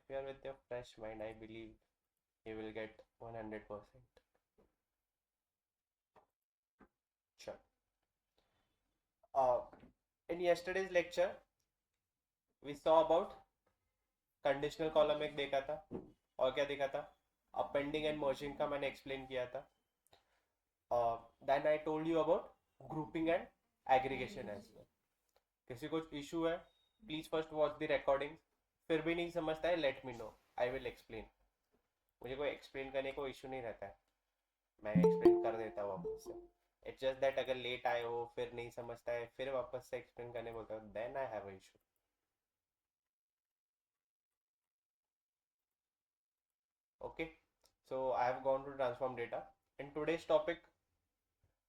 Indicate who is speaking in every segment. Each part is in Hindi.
Speaker 1: if you are with your fresh mind, I believe you will get 100%. Sure. Uh, in yesterday's lecture, we saw about conditional column एक देखा था और क्या देखा था अपेंडिंग एंड मर्जिंग का मैंने एक्सप्लेन किया था then I told you about grouping and aggregation as well किसी को इशू है please first watch the recording फिर भी नहीं समझता है let me know I will explain मुझे कोई एक्सप्लेन करने को इशू नहीं रहता है मैं एक्सप्लेन कर देता हूँ वापस से इट्स जस्ट दैट अगर लेट आए हो फिर नहीं समझता है फिर वापस से एक्सप्लेन करने बोलता हूँ then I have a issue okay so I have gone to transform data in today's topic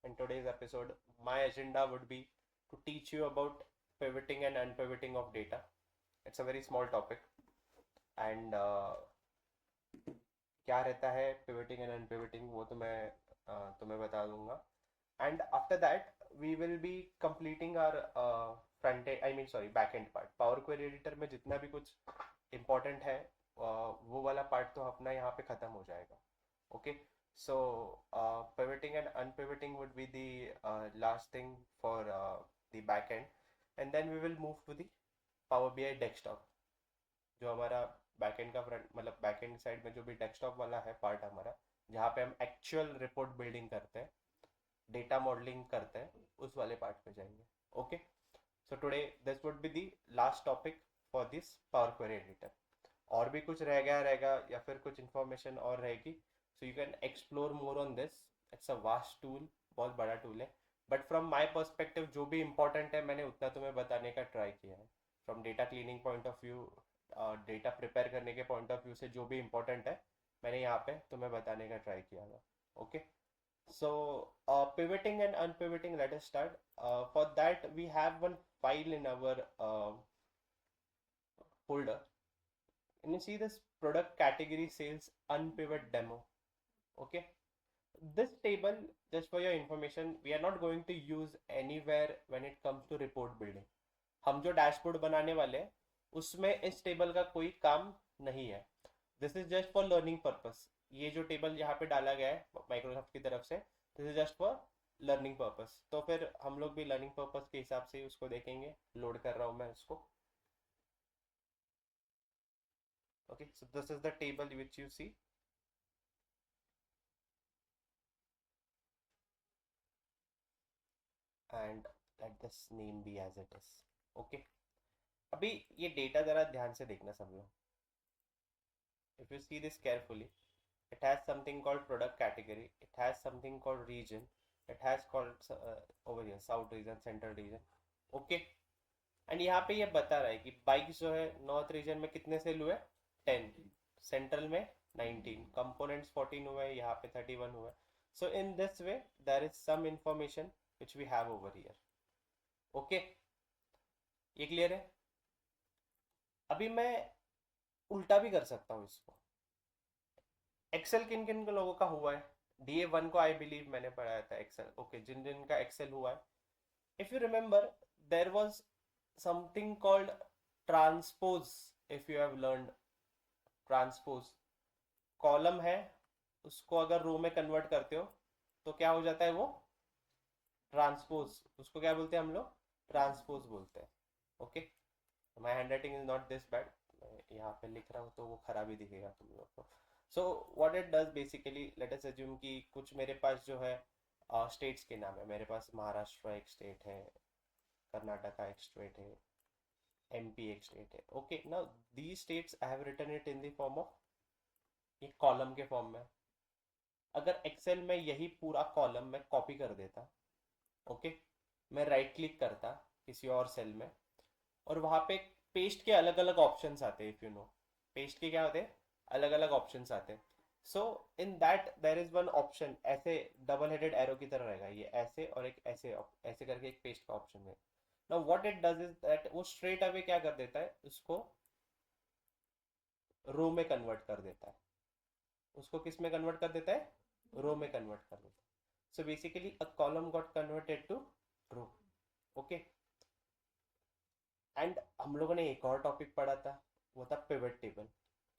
Speaker 1: in today's episode my agenda would be to teach you about pivoting and unpivoting of data it's a very small topic and क्या रहता है pivoting and unpivoting वो तो मैं तुम्हें बता दूंगा and after that we will be completing our front end I mean sorry back end part power query editor में जितना भी कुछ important है वो वाला पार्ट तो अपना यहाँ पे खत्म हो जाएगा okay so pivoting and unpivoting would be the last thing for the back end and then we will move to the Power BI desktop जो हमारा बैक एंड का फ्रंट मतलब बैक एंड साइड में जो भी डेस्कटॉप वाला है पार्ट हमारा जहाँ पे हम एक्चुअल रिपोर्ट बिल्डिंग करते हैं डेटा मॉडलिंग करते हैं उस वाले पार्ट पे जाएंगे okay so today this would be the last topic for this power query editor और भी कुछ रह गया रहेगा या फिर कुछ इन्फॉर्मेशन और रहेगी so you can explore more on this it's a vast tool बहुत बड़ा टूल है बट फ्रॉम माई पर्सपेक्टिव जो भी इंपॉर्टेंट है मैंने उतना तुम्हें बताने का ट्राई किया है from data cleaning point of view data prepare करने के पॉइंट ऑफ व्यू से जो भी इंपॉर्टेंट है मैंने यहाँ पे तुम्हें बताने का ट्राई किया था okay so pivoting and unpivoting let us start for that we have one file in our folder and you see this product category sales unpivot demo okay this table just for your information we are not going to use anywhere when it comes to report building हम जो डैशबोर्ड बनाने वाले हैं उसमें इस टेबल का कोई काम नहीं है this is just for learning purpose ये जो टेबल यहाँ पे डाला गया है माइक्रोसॉफ्ट की तरफ से this is just for learning purpose तो फिर हम लोग भी लर्निंग पर्पस के हिसाब से उसको देखेंगे लोड कर रहा हूँ मैं उसको okay so this is the table which you see and let this name be as it is okay अभी ये डेटा जरा ध्यान से देखना सब लोग if you see this carefully it has something called product category it has something called region it has called over here south region central region okay and यहाँ पे ये बता रहा है कि बाइक्स जो है नॉर्थ रीजन में कितने सेल हुए 10 सेंट्रल में 19 कंपोनेंट्स 14 हुए यहाँ पे 31 हुए so in this way there is some information which we have over here okay ये क्लियर है अभी मैं उल्टा भी कर सकता हूँ इसको एक्सेल किन किन लोगों का हुआ है DA1 को आई बिलीव मैंने पढ़ाया था एक्सेल ओके जिन जिन का एक्सेल हुआ है if you remember there was something called transpose if you have learned transpose column है उसको अगर रो में कन्वर्ट करते हो तो क्या हो जाता है वो ट्रांसपोज उसको क्या बोलते हैं हम लोग ट्रांसपोज बोलते हैं okay my hand writing is not this bad यहाँ पे लिख रहा हूँ तो वो खराब ही दिखेगा तुम लोग को so what it does basically let us assume कि कुछ मेरे पास जो है स्टेट्स के नाम है मेरे पास महाराष्ट्र एक स्टेट है कर्नाटका एक स्टेट है MP एक स्टेट है okay now the states I have written it in the form of एक कॉलम के फॉर्म में अगर एक्सेल में यही पूरा कॉलम मैं कॉपी कर देता ओके मैं राइट क्लिक करता किसी और सेल में और वहां पे पेस्ट के अलग अलग ऑप्शंस आते हैं इफ यू नो पेस्ट के क्या होते हैं अलग अलग ऑप्शंस आते हैं so in that there is one option ऐसे डबल हेडेड एरो की तरह रहेगा ये ऐसे और एक ऐसे ऐसे करके एक पेस्ट का ऑप्शन है now what it does is that वो straight away क्या कर देता है उसको रो में कन्वर्ट कर देता है उसको किस में कन्वर्ट कर देता है रो में कन्वर्ट कर देता है so basically a column got converted to row okay and हम लोगों ने एक और टॉपिक पढ़ा था वो था पिवट टेबल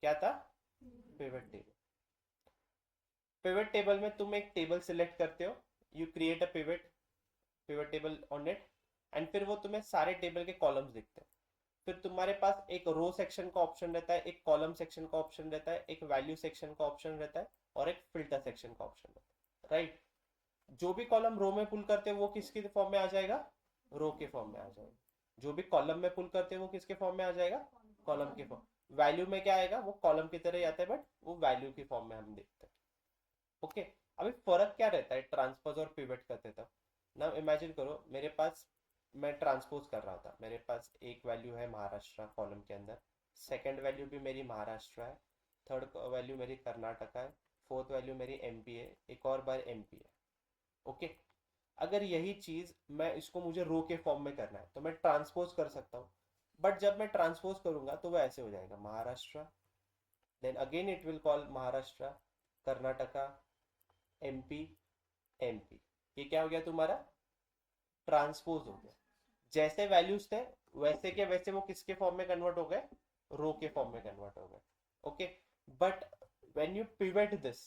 Speaker 1: क्या था? Pivot table. पिवट टेबल में तुम एक टेबल सिलेक्ट करते हो, you create a pivot table on it, and फिर वो तुम्हें सारे टेबल के कॉलम्स दिखते हैं। फिर तुम्हारे पास एक रो सेक्शन का ऑप्शन रहता है, एक कॉलम सेक्शन का ऑप्शन रहता है, एक वैल्यू सेक्शन का ऑप्शन रहता है, और एक फिल्टर सेक्शन का ऑप्शन रहता है, राइट? जो भी कॉलम रो में पुल करते हैं वो किसके फॉर्म में आ जाएगा? रो के फॉर्म में आ जाएगा। जो भी कॉलम में पुल करते हैं वो किसके फॉर्म में आ जाएगा? कॉलम के फॉर्म। वैल्यू में क्या आएगा? वो कॉलम की तरह ही आता है, बट वो वैल्यू के फॉर्म में हम देखते हैं। ओके। अभी फर्क क्या रहता है ट्रांसपोज और पिवट करते तब? ना इमेजिन करो मेरे पास, मैं ट्रांसपोज कर रहा था, मेरे पास एक वैल्यू है महाराष्ट्र कॉलम के अंदर, सेकंड वैल्यू भी मेरी महाराष्ट्र है, थर्ड वैल्यू मेरी कर्नाटका है, फोर्थ वैल्यू मेरी एमपी है, एक और बार एमपी है। ओके। अगर यही चीज मैं इसको मुझे रो के फॉर्म में करना है तो मैं ट्रांसपोज कर सकता हूँ, बट जब मैं ट्रांसपोज करूंगा तो वो ऐसे हो जाएगा, Maharashtra, then again it will call Maharashtra, Karnataka, MP, MP. ये क्या हो गया तुम्हारा? ट्रांसपोज हो गया। जैसे वैल्यूज थे वैसे के वैसे वो किसके फॉर्म में कन्वर्ट हो गए? रो के फॉर्म में कन्वर्ट हो गए। Okay. But when you pivot this,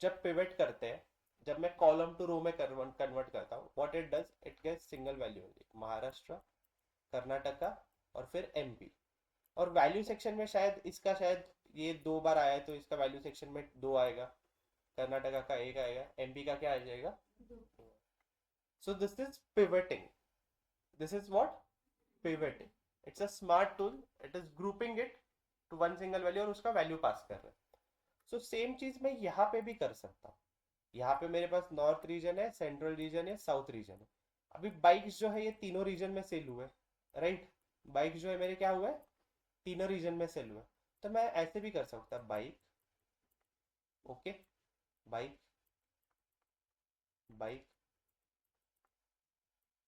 Speaker 1: जब पिवट करते हैं, जब मैं कॉलम टू रो में कन्वर्ट करता हूँ, what it does, it gets single value only, Maharashtra, Karnataka, और फिर एमपी। और वैल्यू सेक्शन में शायद इसका, शायद ये दो बार आया है तो इसका वैल्यू सेक्शन में दो आएगा, कर्नाटका का एक आएगा, एमपी का क्या आ जाएगा? So this is pivoting. This is what? Pivoting. It's a smart tool, it is grouping it to one single value और उसका वैल्यू पास कर रहा है। सो सेम चीज मैं यहाँ पे भी कर सकता हूँ। यहाँ पे मेरे पास नॉर्थ रीजन है, सेंट्रल रीजन है, साउथ रीजन है। अभी बाइक्स जो है ये तीनों रीजन में सेल हुए, राइट? बाइक जो है मेरे क्या हुआ है? तीनों रीजन में सेल हुआ। तो मैं ऐसे भी कर सकता bike, okay, bike, bike,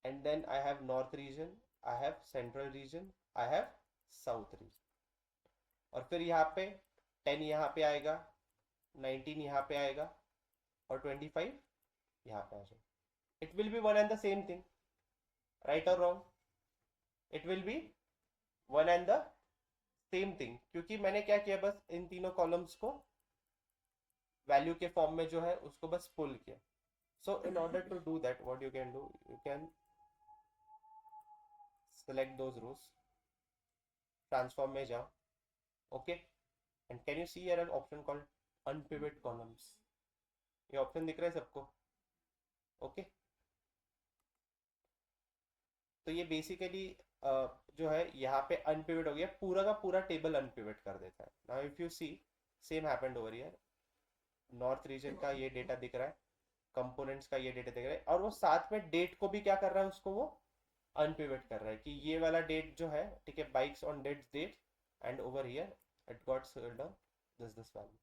Speaker 1: and then I have north region, I have central region, I have south region. और फिर यहाँ पे 10 यहाँ पे आएगा, 19 यहाँ पे आएगा, और 25 यहाँ पे आ जाएगा। It will be one and the same thing, right और wrong? It will be one and the same thing, क्योंकि मैंने क्या किया, बस इन तीनों कॉलम्स को वैल्यू के फॉर्म में जो है उसको बस पुल किया। So in order to do that, what you can do, you can select those rows, transform में जाओ, okay, and can you see here an option called unpivot columns? ये ऑप्शन दिख रहा है सबको? ओके। तो ये बेसिकली जो है यहाँ पे अनपिवट हो गया, पूरा का पूरा टेबल अनपिवट कर देता है। Now if you see, same happened over here, north region का ये डेटा दिख रहा है, कंपोनेंट्स का ये डेटा दिख रहा है, और वो साथ में डेट को भी क्या कर रहा है, उसको वो अनपिवट कर रहा है कि ये वाला डेट जो है, ठीक है, bikes on date date, and over here it got sold on this value.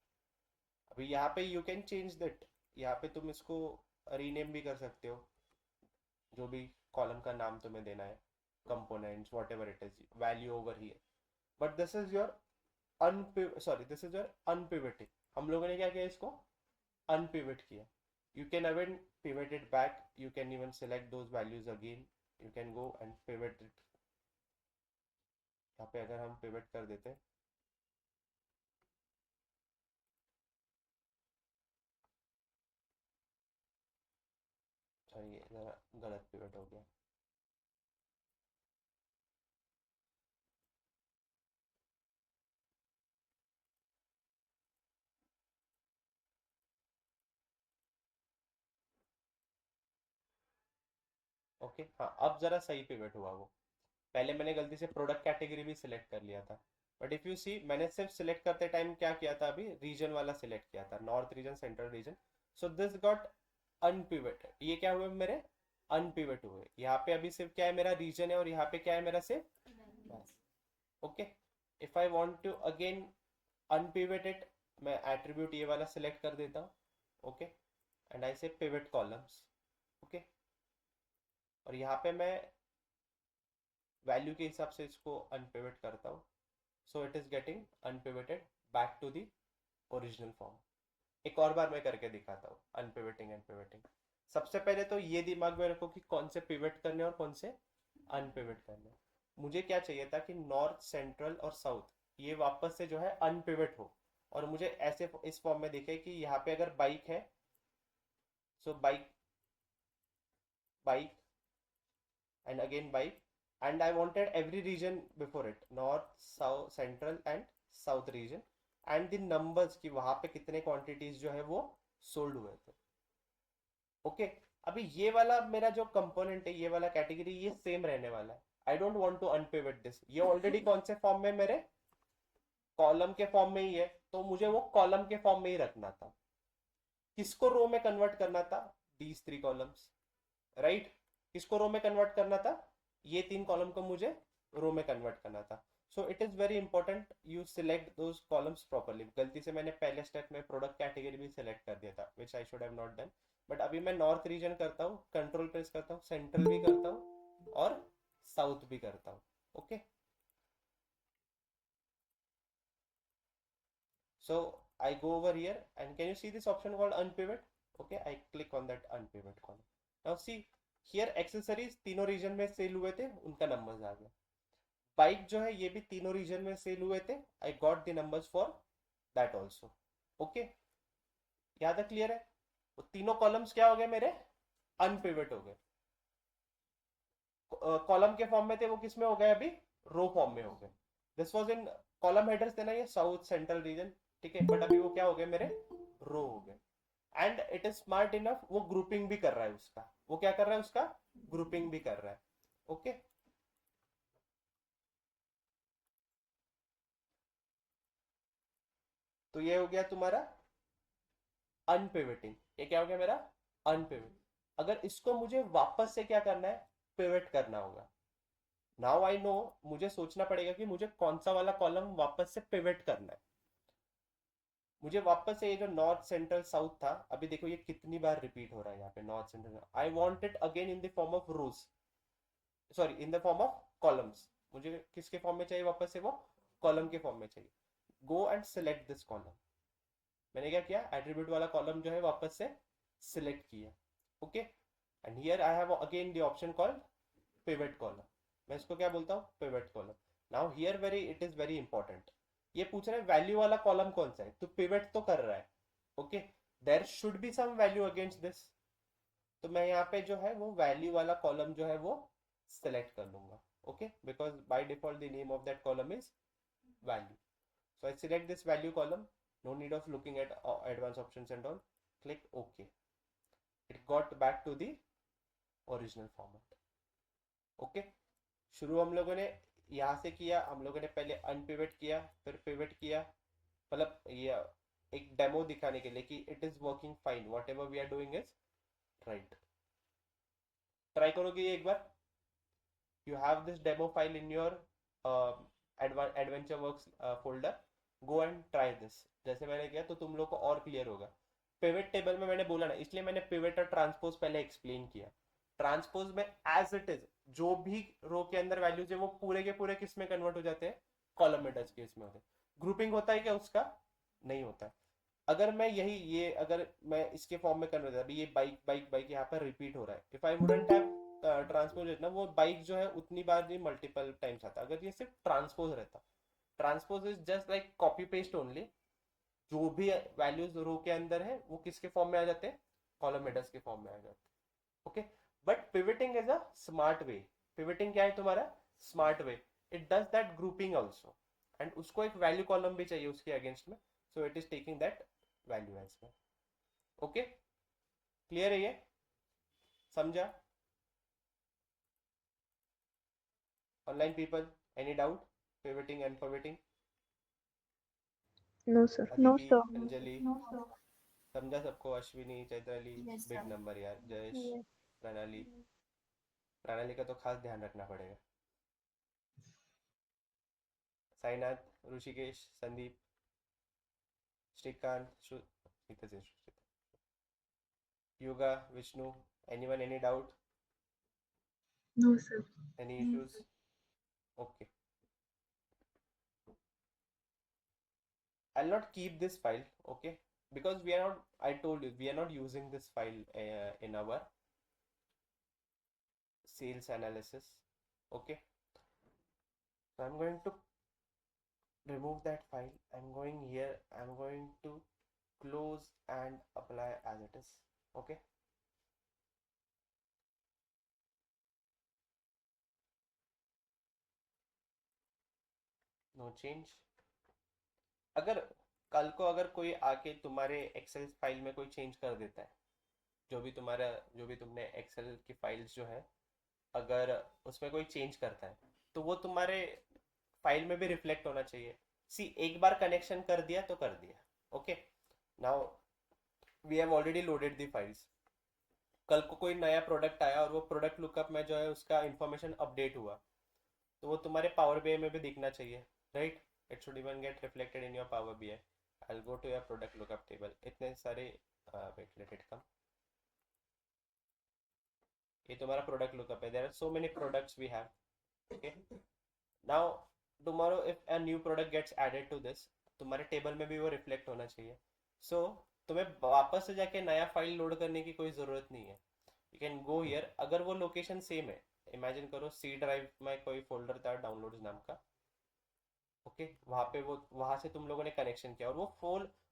Speaker 1: अभी यहाँ पे यू कैन चेंज दैट, यहाँ पे तुम इसको रीनेम भी कर सकते हो, जो भी कॉलम का नाम तुम्हें देना है, components whatever it is, value over here, but this is your sorry, this is your unpivoting. हम लोगों ने क्या किया, इसको अनपिवट किया। You can even pivot it back, you can even select those values again, you can go and pivot it। यहाँ पे अगर हम pivot कर देते हैं, सॉरी ये जरा गलत pivot हो गया। ओके, हाँ अब जरा सही pivot हुआ वो। पहले मैंने गलती से प्रोडक्ट कैटेगरी भी सिलेक्ट कर लिया था, बट इफ यू सी मैंने सिर्फ सिलेक्ट करते टाइम क्या किया था, अभी रीजन वाला सिलेक्ट किया था, north region, central region. So this got unpivot, ये क्या हुए मेरे? अनपिवट हुए। यहाँ पे अभी सिर्फ क्या है, मेरा रीजन है, और यहाँ पे क्या है मेरा सिर्फ बस। Okay. If I want to again unpivot it, मैं एट्रीब्यूट ये वाला सिलेक्ट कर देता हूँ, ओके, एंड आई से पिवट कॉलम्स, ओके, और यहाँ पे मैं वैल्यू के हिसाब से इसको अनपिवट करता हूँ। So it is getting unpivoted back to the original form. एक और बार मैं करके दिखाता हूँ अनपिवटिंग एंड पिवटिंग। सबसे पहले तो ये दिमाग में रखो कि कौन से पिवट करने और कौन से अनपिवट करने। मुझे क्या चाहिए था कि नॉर्थ, सेंट्रल और साउथ, ये वापस से जो है अनपिवट हो, और मुझे ऐसे इस फॉर्म में दिखे कि यहाँ पे अगर बाइक है, so bike, bike and again bike, and I wanted every region before it, north, south, central and south region, and the numbers कि वहां पे कितने quantities जो है वो sold हुए थे. Okay okay? अभी ये वाला मेरा जो कंपोनेंट है, ये वाला कैटेगरी, ये सेम रहने वाला है. I don't want to unpivot this. ये ऑलरेडी कौन से फॉर्म में, मेरे कॉलम के फॉर्म में ही है, तो मुझे वो कॉलम के फॉर्म में ही रखना था. किसको रो में कन्वर्ट करना था? These three columns, right. किसको रो में कन्वर्ट करना था? ये तीन कॉलम को मुझे रो में कन्वर्ट करना था. सो it is very important you select those columns properly. गलती से मैंने पहले स्टेप में प्रोडक्ट कैटेगरी भी सिलेक्ट कर दिया था, which I should have not done. But अभी मैं नॉर्थ रीजन करता हूँ, कंट्रोल प्रेस करता हूँ, सेंट्रल भी करता हूँ और साउथ भी करता हूँ. Okay, so I go over here and can you see this option called unpivot? Okay, I click on that unpivot column. Now see here accessories तीनों रीजन में सेल हुए थे, उनका नंबर्स आ गया. बाइक जो है ये भी तीनों रीजन में सेल हुए थे, I got the numbers for that also. Okay, यहाँ तक क्लियर है? वो तीनों कॉलम्स क्या हो गए मेरे? अनपिवट हो गए. कॉलम के फॉर्म में थे, वो किस में हो गए? अभी रो फॉर्म में हो गए. This was in column headers थे ना, ये साउथ सेंट्रल रीजन, ठीक है. बट अभी वो क्या हो गए मेरे? रो हो गए. And it is smart enough, वो ग्रुपिंग भी कर रहा है उसका. वो क्या कर रहा है? उसका ग्रुपिंग भी कर रहा है. ओके, तो ये हो गया तुम्हारा अनपिवटिंग. ये क्या हो गया मेरा? अनपिवट. अगर इसको मुझे वापस से क्या करना है? पिवट करना होगा. नाउ आई नो, मुझे सोचना पड़ेगा कि मुझे कौन सा वाला कॉलम वापस से पिवट करना है. मुझे वापस से ये जो नॉर्थ सेंट्रल साउथ था, अभी देखो ये कितनी बार रिपीट हो रहा है यहाँ पे north central. I want it again in the form of rose, sorry in the form of columns. मुझे किसके फॉर्म में चाहिए वापस से? वो कॉलम के फॉर्म में चाहिए. Go and select this column. मैंने क्या किया? एट्रीब्यूट वाला कॉलम जो है वापस से सिलेक्ट किया. Okay, and here I have again the option called pivot column. मैं इसको क्या बोलता हूँ? Pivot column. Now here very it is very important. ये पूछ रहे हैं वैल्यू वाला कॉलम कौन सा है, तो पिवट तो कर रहा है. Okay, there should be some value against this. तो मैं यहाँ पे जो है वो वैल्यू वाला कॉलम जो है वो सिलेक्ट कर लूंगा. Okay, because by default the name of that column is value. So I select this value column. No need of looking at advanced options and all. Click OK. It got back to the original format. Okay. शुरू हम लोगों ने यहाँ से किया. हम लोगों ने पहले अनपिवट किया, फिर पिवट किया. मतलब ये एक डेमो दिखाने के लिए कि it is working fine, whatever we are doing is right. Try करोगे ये एक बार? You have this demo file in your adventure works folder. Go and try this. जैसे मैंने किया तो तुम लोग को और क्लियर होगा. पिवट टेबल में मैंने बोला ना, इसलिए मैंने पिवट और ट्रांसपोज पहले एक्सप्लेन किया. ट्रांसपोज में एज इट इज जो भी रो के अंदर वैल्यूज है वो पूरे के पूरे किस में कन्वर्ट हो जाते हैं? कॉलम में टच केस में होते हैं. ग्रुपिंग होता है क्या उसका? नहीं होता है. अगर मैं यही ये अगर मैं इसके फॉर्म में कन्वर्ट, अभी ये बाइक बाइक बाइक यहाँ पर रिपीट हो रहा है. If I wouldn't have transpose ना, वो बाइक जो है उतनी बार नहीं, मल्टीपल टाइम्स आता. अगर ये सिर्फ ट्रांसपोज रहता, transpose is just like copy paste only. जो भी वैल्यूज रो के अंदर है वो किसके फॉर्म में आ जाते हैं? कॉलम हेडर्स के फॉर्म में आ जाते हैं. Okay, but pivoting is a smart way. Pivoting क्या है तुम्हारा? Smart way. It does that grouping also, and उसको एक वैल्यू कॉलम भी चाहिए उसके अगेंस्ट में. So it is taking that value as well. Okay, clear है ये? समझा? Online people, any doubt? Pivoting and pivoting.
Speaker 2: No, sir.
Speaker 1: Aditi, Anjali, समझा सबको? Ashwini, Chaitrali,
Speaker 3: Yes,
Speaker 1: big
Speaker 3: sir.
Speaker 1: Number यार. जयेश,
Speaker 2: Yes.
Speaker 1: प्रणाली. प्रणाली का तो खास ध्यान रखना पड़ेगा. Sainath, Rishikesh, Sandeep, Shrikant, Yoga, Vishnu. Anyone, any doubt?
Speaker 2: No, sir.
Speaker 1: Any issues? Okay. I'll not keep this file, okay? Because we are not, I told you, we are not using this file in our sales analysis, okay? So I'm going to remove that file. I'm going here, I'm going to close and apply as it is. Okay, no change. अगर कल को अगर कोई आके तुम्हारे एक्सेल फाइल में कोई चेंज कर देता है, जो भी तुम्हारा, जो भी तुमने एक्सेल की फाइल्स जो है, अगर उसमें कोई चेंज करता है, तो वो तुम्हारे फाइल में भी रिफ्लेक्ट होना चाहिए. सी, एक बार कनेक्शन कर दिया तो कर दिया. Okay, now we have already loaded the files. कल को कोई नया प्रोडक्ट आया और वो प्रोडक्ट लुकअप में जो है उसका इंफॉर्मेशन अपडेट हुआ, तो वो तुम्हारे पावर बीआई में भी दिखना चाहिए, right? It should even get reflected in your power BI. I will go to your product lookup table. इतने सारे, वेट, लेट इट कम. ये तुम्हारा प्रोडक्ट लुकअप है. There are so many products we have. Okay, now tomorrow if a new product gets added to this, तुम्हारे टेबल में भी वो रिफ्लेक्ट होना चाहिए. सो तुम्हें वापस से जाके नया फाइल लोड करने की कोई ज़रूरत नहीं है. You can go here. अगर वो लोकेशन सेम है, इमेजिन करो सी ड्राइव में कोई फोल्डर था डाउनलोड्स नाम का. ओके, वहाँ पे वो, वहाँ से तुम लोगों ने कनेक्शन किया और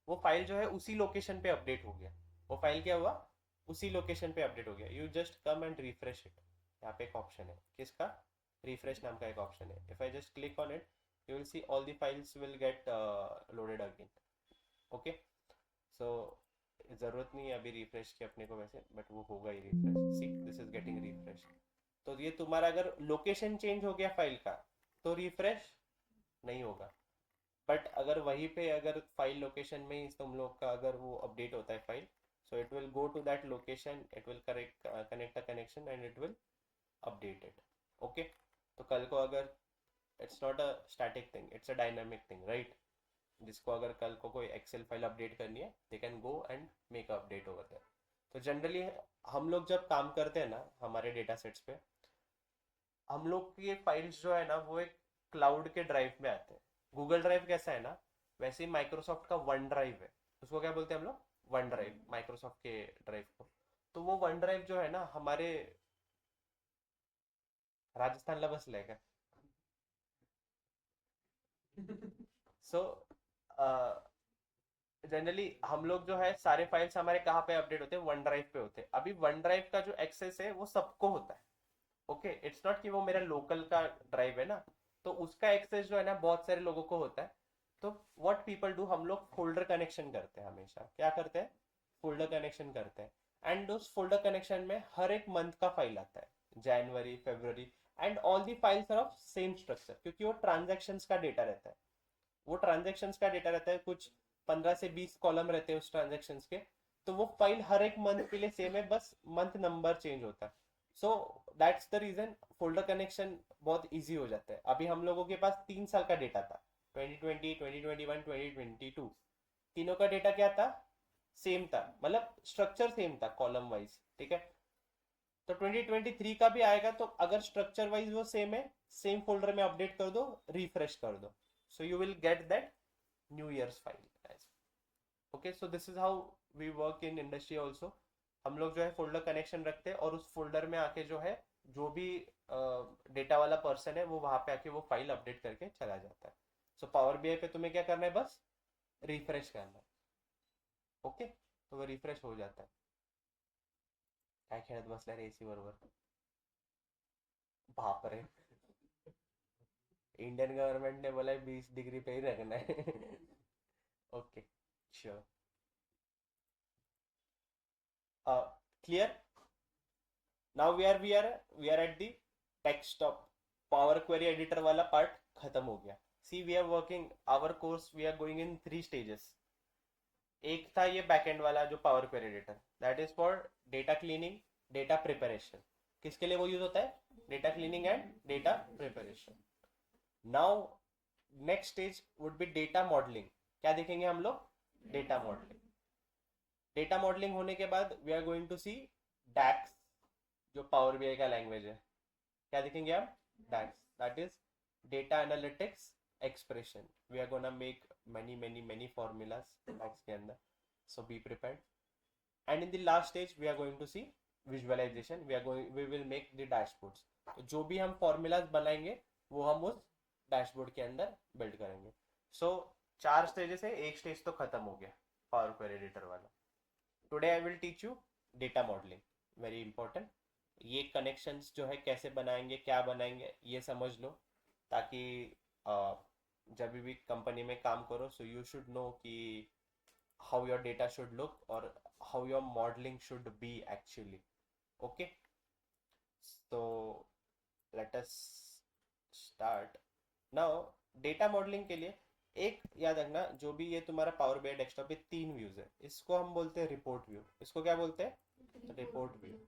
Speaker 1: वो फाइल जो है उसी लोकेशन पे अपडेट हो गया. वो फाइल क्या हुआ, उसी लोकेशन पे अपडेट हो गया. You just come and refresh it. यहाँ पे एक ऑप्शन है, किसका? रिफ्रेश नाम का एक ऑप्शन है. If I just click on it, you will see all the files will get loaded again. Okay, so ज़रूरत नहीं है अभी रिफ्रेश की अपने को वैसे, बट वो होगा ही refresh. See, this is getting refresh. तो ये तुम्हारा अगर लोकेशन चेंज हो गया फाइल का, तो रिफ्रेश नहीं होगा. बट अगर वहीं पे अगर फाइल लोकेशन में ही तुम लोग का अगर वो अपडेट होता है file, so it will go to that location, it will correct, connect a connection and it will update it. Okay, तो कल को अगर, it's not a static thing, it's a dynamic thing, right? जिसको अगर कल को कोई एक्सेल फाइल अपडेट करनी है, they can go and make update over there. तो जनरली हम लोग जब काम करते हैं ना हमारे डेटा सेट्स पे, हम लोग की फाइल्स जो है ना वो एक क्लाउड के ड्राइव में आते हैं. गूगल ड्राइव कैसा है ना, वैसे ही माइक्रोसॉफ्ट का वन ड्राइव है. उसको क्या बोलते हैं हम लोग? वन ड्राइव, माइक्रोसॉफ्ट के ड्राइव को. तो वो वन ड्राइव जो है ना हमारे, राजस्थानला बसलाय का. सो जनरली हम लोग जो है सारे फाइल्स हमारे कहाँ पे अपडेट होते हैं? वन ड्राइव पे होते हैं. अभी वन ड्राइव का जो एक्सेस है वो सबको होता है. ओके, इट्स नॉट कि वो मेरा लोकल का ड्राइव है ना, तो उसका एक्सेस जो है ना बहुत सारे लोगों को होता है. तो व्हाट पीपल डू, हम लोग फोल्डर कनेक्शन करते हैं. हमेशा क्या करते हैं? फोल्डर कनेक्शन करते हैं. एंड उस फोल्डर कनेक्शन में हर एक मंथ का फाइल आता है, January, February, and all the files are of same structure, क्योंकि वो ट्रांजेक्शन्स का डेटा रहता है. वो ट्रांजेक्शन्स का डेटा रहता है, कुछ 15 से 20 कॉलम रहते हैं उस ट्रांजेक्शन्स के. तो वो फाइल हर एक मंथ के लिए सेम है, बस मंथ नंबर चेंज होता है. So that's the reason folder connection बहुत इजी हो जाता है. अभी हम लोगों के पास 3 साल का डेटा था, 2020, 2021, 2022. तीनों का डेटा क्या था? सेम था, मतलब स्ट्रक्चर सेम था कॉलम वाइज. ठीक है, तो 2023 का भी आएगा, तो अगर स्ट्रक्चर वाइज वो सेम है, सेम फोल्डर में अपडेट कर दो, रिफ्रेश कर दो, so you will get that new year's file. Okay, so this is how we work in industry also. हम लोग जो है फोल्डर कनेक्शन रखते हैं और उस फोल्डर में आके जो है, जो भी डेटा वाला पर्सन है वो वहां पे आके वो फाइल अपडेट करके चला जाता है. सो पावर बीआई पे तुम्हें क्या करना है? बस रिफ्रेश करना है. ओके, तो वो रिफ्रेश हो जाता है. काय खेळत बसल्या रे एसी बरोबर? बाप रे, इंडियन गवर्नमेंट ने बोला है 20 डिग्री पे ही रखना है. Okay, sure. Clear. Now we are at the desktop. Power query editor वाला पार्ट खत्म हो गया. See, we are working our course, we are going in 3 stages. एक था ये बैकएंड वाला जो power query editor, that is for data cleaning, data preparation. किसके लिए वो यूज होता है? Data cleaning and data preparation. Now next stage would be data modelling. क्या देखेंगे हम लोग? Data modelling. डेटा मॉडलिंग होने के बाद we are going to see DAX, जो पावर बीआई का लैंग्वेज है. क्या देखेंगे हम? DAX, that is data analytics expression. We are gonna make many many many formulas DAX के अंदर, so be prepared. And in the last stage we are going to see visualization. We will make the dashboards. तो जो भी हम formulas बनाएंगे वो हम उस डैशबोर्ड के अंदर बिल्ड करेंगे. सो 4 स्टेजेस है, एक स्टेज तो खत्म हो गया पावर क्वेरी एडिटर वाला. Today I will teach you data modelling, very important. ये कनेक्शंस जो है कैसे बनाएंगे, क्या बनाएंगे, ये समझ लो, ताकि जब भी कंपनी में काम करो सो यू शुड नो कि how your data should look or how your modeling should be actually. Okay, so let us start now. Data modelling के लिए एक याद रखना, जो भी ये तुम्हारा पावर बीआई डेस्कटॉप पे 3 व्यूज है, इसको हम बोलते हैं रिपोर्ट व्यू. इसको क्या बोलते हैं? Report view.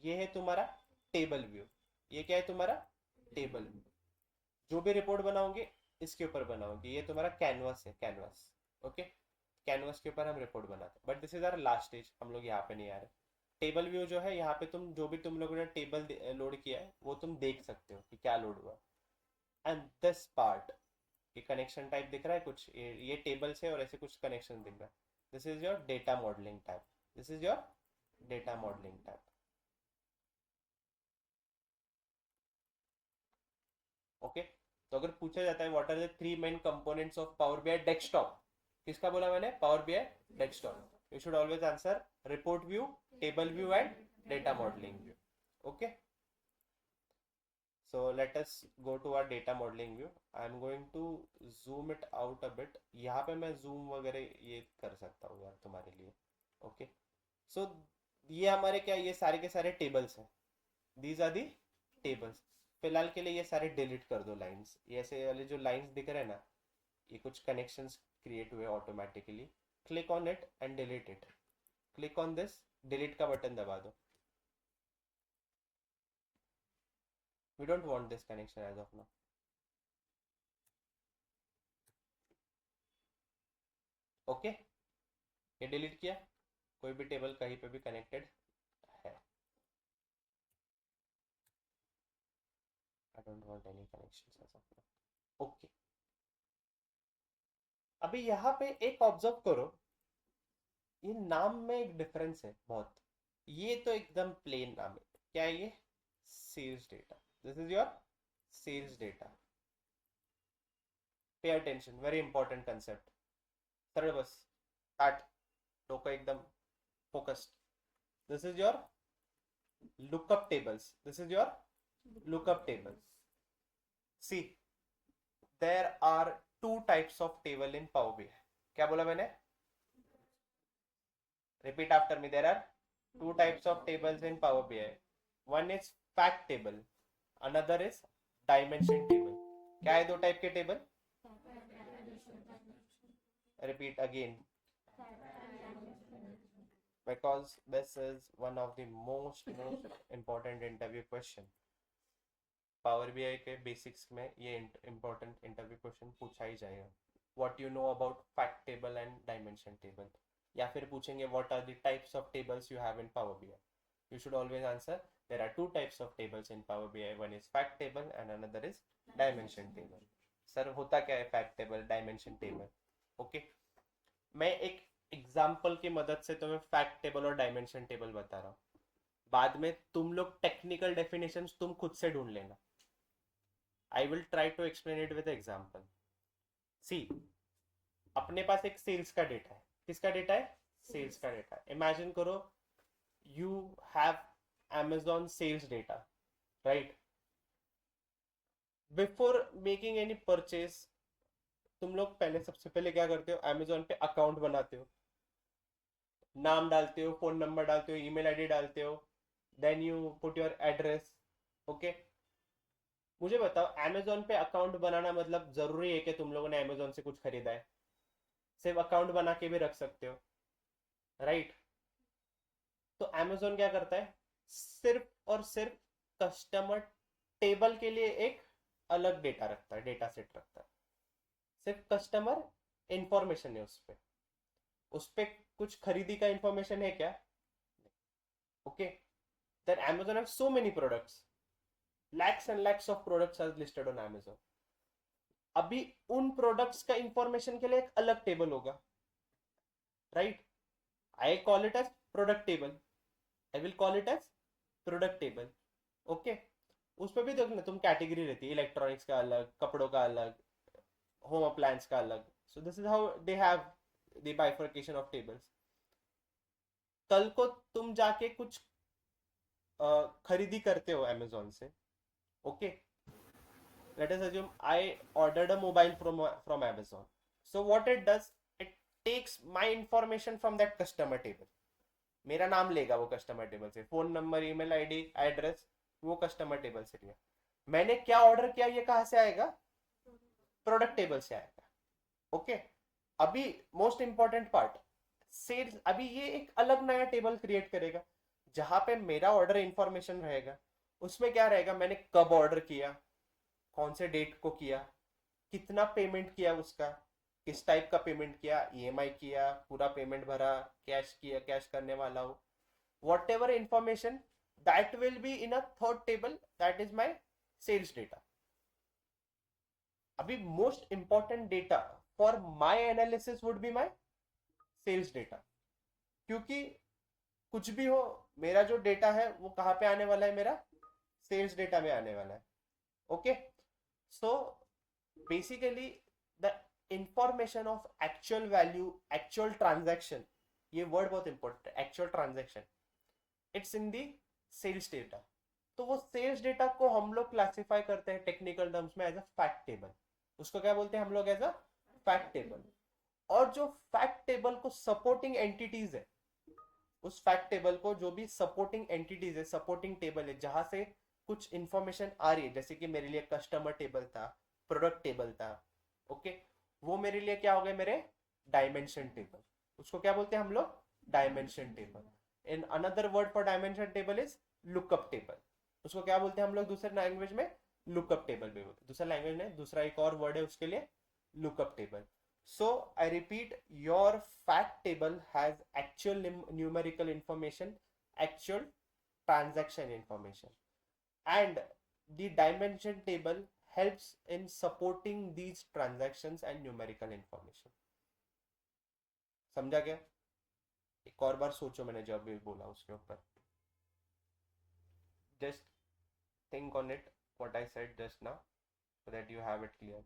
Speaker 1: ये है तुम्हारा टेबल व्यू. ये क्या है तुम्हारा? Table view. जो भी रिपोर्ट बनाओगे इसके ऊपर बनाओगे. ये तुम्हारा कैनवास है, कैनवास. ओके, कैनवास के ऊपर हम रिपोर्ट बनाते हैं. But this is our last stage, हम लोग यहाँ पे नहीं आ रहे. टेबल व्यू जो है, यहाँ पे तुम जो भी तुम लोगों ने टेबल लोड किया है वो तुम देख सकते हो कि क्या लोड हुआ. एंड दिस पार्ट, ये कनेक्शन टाइप दिख रहा है कुछ, ये टेबल्स है और ऐसे कुछ कनेक्शन दिख रहा है. This is your data modelling type. This is your data modelling type. Okay, तो अगर पूछा जाता है what are the 3 main components of power BI desktop, किसका बोला मैंने? Power BI desktop. You should always answer report view, table view and data modelling view. Okay, so let us go to our data modeling view. I am going to zoom it out a bit. यहाँ पे मैं zoom वगैरह ये कर सकता हूँ यार तुम्हारे लिए. ओके, सो ये हमारे क्या, ये सारे के सारे टेबल्स हैं. These are the tables. फिलहाल के लिए ये सारे डिलीट कर दो लाइंस. ये ऐसे वाले जो लाइंस दिख रहे हैं ना, ये कुछ कनेक्शंस क्रिएट हुए automatically. Click on it and delete it. Click on this, delete का बटन दबा दो. We don't want this connection as of now. Okay, ये डिलीट किया. कोई भी टेबल कहीं पे भी कनेक्टेड है. I don't want any connections as of now. Okay, अभी यहाँ पे एक ऑब्जर्व करो, ये नाम में एक डिफरेंस है बहुत. ये तो एकदम प्लेन नाम है. क्या है ये? Sales data. This is your sales data. Pay attention, very important concept. सरळ बस, स्टार्ट. डोकं एकदम focused. This is your lookup tables. This is your lookup tables. See, there are two types of table in Power BI. क्या बोला मैंने? Repeat after me. There are two types of tables in Power BI. One is fact table, another is dimension table. क्या है दो टाइप के table? Repeat again, because this is one of the most important interview question. Power BI के बेसिक्स में ये इंपॉर्टेंट इंटरव्यू क्वेश्चन पूछा ही जाएगा. What you know about fact table and dimension table. या फिर पूछेंगे what are the types of tables you have in power BI. You should always answer there are two types of tables in power BI. One is fact table and another is dimension table. Sir होता क्या है fact table, dimension table? Okay, मैं एक एग्जाम्पल की मदद से तुम्हें फैक्ट टेबल और डायमेंशन टेबल बता रहा हूँ. बाद में तुम लोग टेक्निकल डेफिनेशन तुम खुद से ढूंढ लेना. I will try to explain it with example. See, अपने पास एक सेल्स का डेटा है. किसका डेटा है? सेल्स का डेटा. इमेजिन करो you have Amazon sales data, right? Before making any purchase, तुम लोग पहले सबसे पहले क्या करते हो? Amazon पे अकाउंट बनाते हो, नाम डालते हो, फोन नंबर डालते हो, ईमेल आईडी डालते हो, then you put your address. Okay, मुझे बताओ, अमेजोन पे अकाउंट बनाना मतलब जरूरी है कि तुम लोगों ने अमेजोन से कुछ खरीदा है? सिर्फ अकाउंट बना के भी रख सकते हो, राइट? तो अमेजोन क्या करता है? सिर्फ और सिर्फ कस्टमर टेबल के लिए एक अलग डेटा रखता है, डेटा सेट रखता है. सिर्फ कस्टमर इंफॉर्मेशन है उस पे कुछ खरीदी का इंफॉर्मेशन है क्या? Okay, then Amazon have so many products. Lakhs and lakhs of products are listed on Amazon. अभी उन प्रोडक्ट्स का इंफॉर्मेशन के लिए एक अलग टेबल होगा, right? I call it as product table. I will call it as product table. Okay, उस पर भी देखो ना तुम, कैटेगरी रहती है, इलेक्ट्रॉनिक्स का अलग, कपड़ों का अलग, होम अप्लायंस का अलग. सो this is how they have the bifurcation of tables. कल को तुम जाके कुछ खरीदी करते हो अमेजोन से. Okay, let us assume I ordered a mobile from Amazon. So what it does, it takes my information from that customer table. मेरा नाम लेगा वो कस्टमर टेबल से, phone number, email ID, address, वो कस्टमर टेबल से लिया. मैंने क्या ऑर्डर किया ये कहां से आएगा? प्रोडक्ट टेबल से आएगा. ओके, अभी मोस्ट इंपॉर्टेंट पार्ट, सेल्स. अभी ये एक अलग नया टेबल क्रिएट करेगा जहां पे मेरा ऑर्डर इंफॉर्मेशन रहेगा. उसमें क्या रहेगा? मैंने कब ऑर्डर किया, कौन से डेट को किया, कितना पेमेंट किया उसका, किस टाइप का पेमेंट किया, ईएमआई किया, पूरा पेमेंट भरा, कैश किया, कैश करने वाला हो, whatever information, that will be in a third table, that is my sales data. अभी most important data for my analysis would be my sales data. क्योंकि कुछ भी हो, मेरा जो डेटा है वो कहाँ पे आने वाला है? मेरा सेल्स डेटा में आने वाला है. Okay, so basically the information of actual value, actual transaction, ये वर्ड बहुत इंपॉर्टेंट है, actual transaction, it's in the sales data. तो वो सेल्स डेटा को हम लोग क्लासिफाई करते हैं टेक्निकल टर्म्स में एज अ फैक्ट टेबल. उसको क्या बोलते हैं हम लोग? As a fact table. और जो फैक्ट टेबल को सपोर्टिंग एंटिटीज है, उस फैक्ट टेबल को जो भी सपोर्टिंग एंटिटीज है, सपोर्टिंग टेबल है जहां से कुछ इंफॉर्मेशन आ रही है, जैसे कि मेरे लिए कस्टमर टेबल था, प्रोडक्ट टेबल था. ओके, वो मेरे लिए क्या हो गए? मेरे डायमेंशन टेबल. उसको क्या बोलते हैं हम लोग? Dimension table. In another word for dimension table is lookup table. उसको क्या बोलते हैं हम लोग दूसरे लैंग्वेज में? लुकअप टेबल भी बोलते हैं. दूसरा लैंग्वेज में दूसरा एक और वर्ड है उसके लिए, lookup table. So I repeat, your fact table has actual numerical information, actual transaction information, and the dimension table helps in supporting these transactions and numerical information. समझा क्या? एक और बार सोचो मैंने जब भी बोला उसके ऊपर. Just think on it, what I said just now, so that you have it clear.